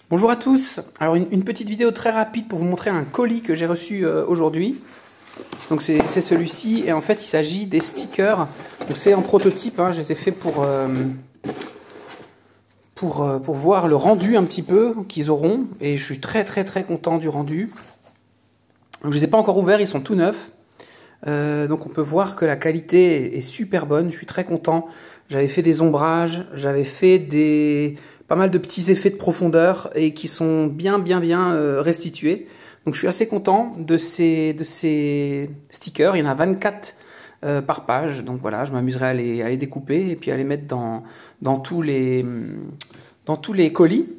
Bonjour à tous. Alors une petite vidéo très rapide pour vous montrer un colis que j'ai reçu aujourd'hui. Donc c'est celui-ci et en fait il s'agit des stickers. Donc c'est en prototype, hein, je les ai fait pour voir le rendu un petit peu qu'ils auront et je suis très content du rendu. Donc, je les ai pas encore ouverts, ils sont tout neufs. Donc on peut voir que la qualité est super bonne, je suis très content. J'avais fait des ombrages, j'avais fait pas mal de petits effets de profondeur et qui sont bien restitués. Donc je suis assez content de ces stickers, il y en a 24 par page. Donc voilà, je m'amuserai à les découper et puis à les mettre dans tous les colis.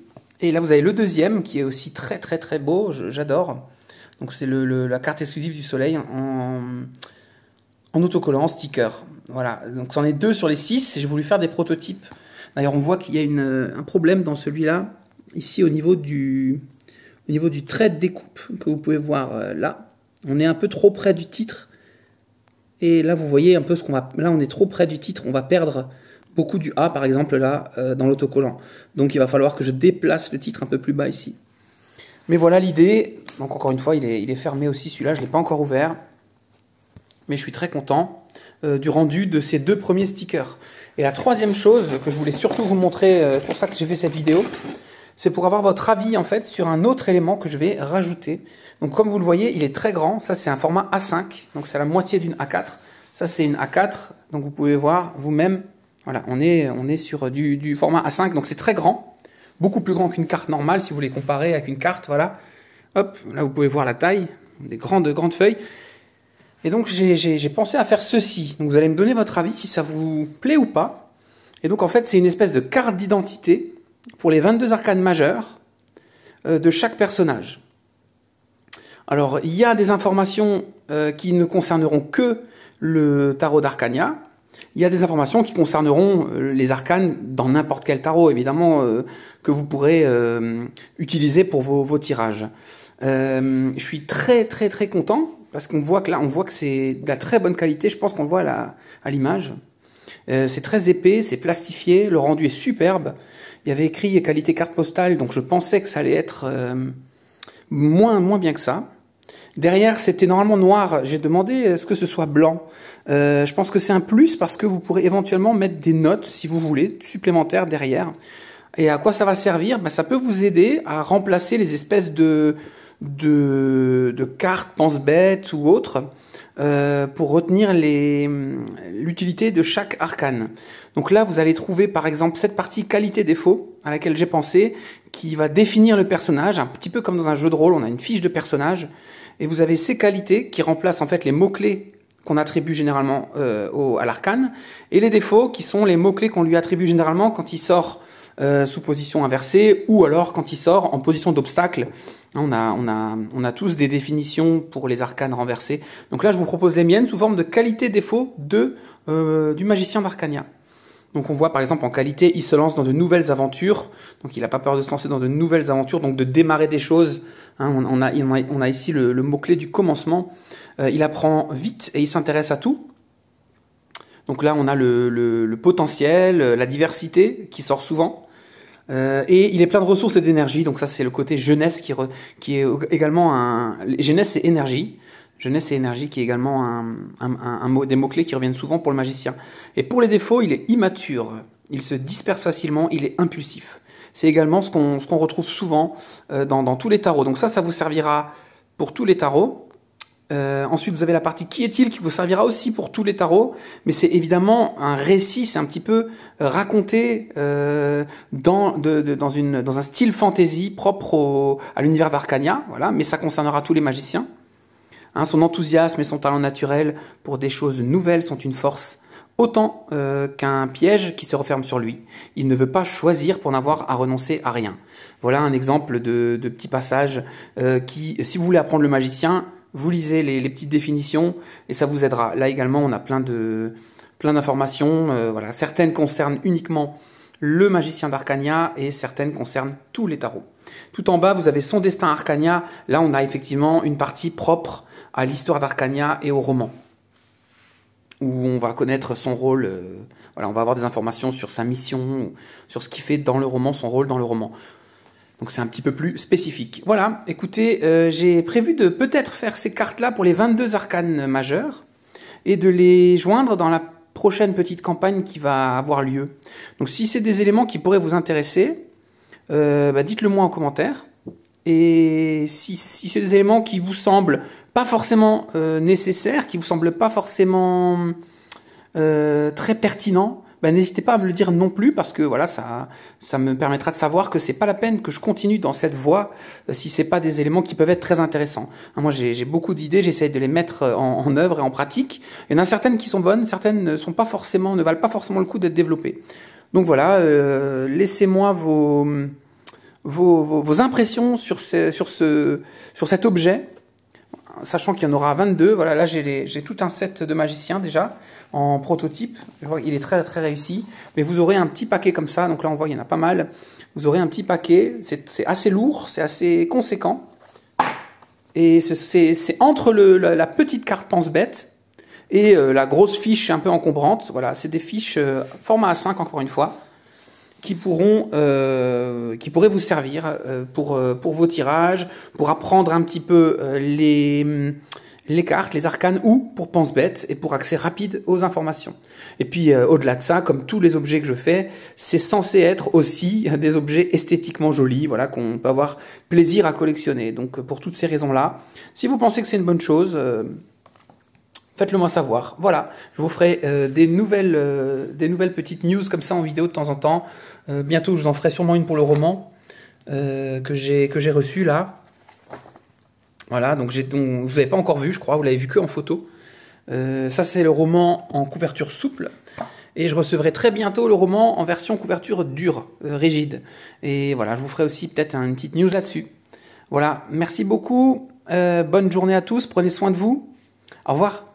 Et là vous avez le deuxième qui est aussi très beau, j'adore. Donc c'est la carte exclusive du soleil en autocollant, en sticker. Voilà, donc c'en est 2 sur les 6. J'ai voulu faire des prototypes. D'ailleurs, on voit qu'il y a un problème dans celui-là, ici au niveau du trait de découpe que vous pouvez voir là. On est un peu trop près du titre. Et là, vous voyez un peu là, on est trop près du titre. On va perdre beaucoup du A, par exemple, là, dans l'autocollant. Donc, il va falloir que je déplace le titre un peu plus bas ici. Mais voilà l'idée. Donc, encore une fois, il est fermé aussi, celui-là. Je ne l'ai pas encore ouvert. Mais je suis très content du rendu de ces 2 premiers stickers. Et la troisième chose que je voulais surtout vous montrer, pour ça que j'ai fait cette vidéo, c'est pour avoir votre avis en fait sur un autre élément que je vais rajouter. Donc comme vous le voyez, il est très grand. Ça c'est un format A5, donc c'est la moitié d'une A4. Ça c'est une A4, donc vous pouvez voir vous-même. Voilà, on est sur du format A5, donc c'est très grand, beaucoup plus grand qu'une carte normale si vous voulez comparer avec une carte. Voilà, hop, là vous pouvez voir la taille, des grandes feuilles. Et donc j'ai pensé à faire ceci. Donc vous allez me donner votre avis si ça vous plaît ou pas. Et donc en fait c'est une espèce de carte d'identité pour les 22 arcanes majeures de chaque personnage. Alors il y a des informations qui ne concerneront que le tarot d'Arcania. Il y a des informations qui concerneront les arcanes dans n'importe quel tarot, évidemment, que vous pourrez utiliser pour vos tirages. Je suis très content. Parce qu'on voit que là, c'est de la très bonne qualité. Je pense qu'on le voit à l'image. C'est très épais, c'est plastifié. Le rendu est superbe. Il y avait écrit qualité carte postale, donc je pensais que ça allait être moins bien que ça. Derrière, c'était normalement noir. J'ai demandé à ce que ce soit blanc. Je pense que c'est un plus parce que vous pourrez éventuellement mettre des notes, si vous voulez, supplémentaires derrière. Et à quoi ça va servir? Ça peut vous aider à remplacer les espèces de cartes pense-bête ou autres pour retenir l'utilité de chaque arcane. Donc là, vous allez trouver par exemple cette partie qualité-défaut à laquelle j'ai pensé, qui va définir le personnage, un petit peu comme dans un jeu de rôle, on a une fiche de personnage, et vous avez ces qualités qui remplacent en fait les mots-clés qu'on attribue généralement à l'arcane, et les défauts qui sont les mots-clés qu'on lui attribue généralement quand il sort sous position inversée ou alors quand il sort en position d'obstacle. On a tous des définitions pour les arcanes renversées. Donc là, je vous propose les miennes sous forme de qualité-défaut du magicien d'Arcania. Donc on voit par exemple en qualité, il se lance dans de nouvelles aventures. Donc il n'a pas peur de se lancer dans de nouvelles aventures, donc de démarrer des choses. Hein, on a ici le mot-clé du commencement. Il apprend vite et il s'intéresse à tout. Donc là, on a le potentiel, la diversité qui sort souvent. Et il est plein de ressources et d'énergie. Donc ça, c'est le côté jeunesse qui est également jeunesse et énergie. Jeunesse et énergie qui est également des mots-clés qui reviennent souvent pour le magicien. Et pour les défauts, il est immature. Il se disperse facilement, il est impulsif. C'est également ce qu'on retrouve souvent dans tous les tarots. Donc ça vous servira pour tous les tarots. Ensuite, vous avez la partie qui est-il qui vous servira aussi pour tous les tarots, mais c'est évidemment un récit, c'est un petit peu raconté dans un style fantasy propre à l'univers d'Arcania, voilà, mais ça concernera tous les magiciens. Hein, son enthousiasme et son talent naturel pour des choses nouvelles sont une force autant qu'un piège qui se referme sur lui. Il ne veut pas choisir pour n'avoir à renoncer à rien. Voilà un exemple de petit passage qui, si vous voulez apprendre le magicien, vous lisez les petites définitions et ça vous aidera. Là également, on a plein d'informations. Voilà, certaines concernent uniquement le magicien d'Arcania et certaines concernent tous les tarots. Tout en bas, vous avez son destin Arcania. Là, on a effectivement une partie propre à l'histoire d'Arcania et au roman, où on va connaître son rôle. Voilà, on va avoir des informations sur sa mission, sur ce qu'il fait dans le roman, son rôle dans le roman. Donc c'est un petit peu plus spécifique. Voilà, écoutez, j'ai prévu de peut-être faire ces cartes-là pour les 22 arcanes majeurs et de les joindre dans la prochaine petite campagne qui va avoir lieu. Donc si c'est des éléments qui pourraient vous intéresser, dites-le moi en commentaire. Et si c'est des éléments qui vous semblent pas forcément nécessaires, qui vous semblent pas forcément très pertinents, n'hésitez pas à me le dire non plus, parce que voilà, ça me permettra de savoir que c'est pas la peine que je continue dans cette voie si c'est pas des éléments qui peuvent être très intéressants. Moi j'ai beaucoup d'idées, j'essaye de les mettre en œuvre et en pratique. Il y en a certaines qui sont bonnes, certaines ne valent pas forcément le coup d'être développées. Donc voilà, laissez-moi vos impressions sur cet objet, sachant qu'il y en aura 22. Voilà, là j'ai tout un set de magiciens déjà en prototype. Je vois, il est très très réussi. Mais vous aurez un petit paquet comme ça. Donc là on voit il y en a pas mal. Vous aurez un petit paquet. C'est assez lourd, c'est assez conséquent. Et c'est entre la petite carte pense-bête et la grosse fiche un peu encombrante. Voilà, c'est des fiches format A5 encore une fois, qui pourraient vous servir pour vos tirages, pour apprendre un petit peu les cartes, les arcanes, ou pour pense-bête et pour accès rapide aux informations. Et puis au-delà de ça, comme tous les objets que je fais, c'est censé être aussi des objets esthétiquement jolis, voilà, qu'on peut avoir plaisir à collectionner. Donc pour toutes ces raisons-là, si vous pensez que c'est une bonne chose, faites-le moi savoir. Voilà, je vous ferai des nouvelles petites news comme ça en vidéo de temps en temps. Bientôt, je vous en ferai sûrement une pour le roman que j'ai reçu là. Voilà, donc je ne vous avais pas encore vu, je crois, vous l'avez vu que en photo. Ça, c'est le roman en couverture souple. Et je recevrai très bientôt le roman en version couverture dure, rigide. Et voilà, je vous ferai aussi peut-être une petite news là-dessus. Voilà, merci beaucoup. Bonne journée à tous, prenez soin de vous. Au revoir.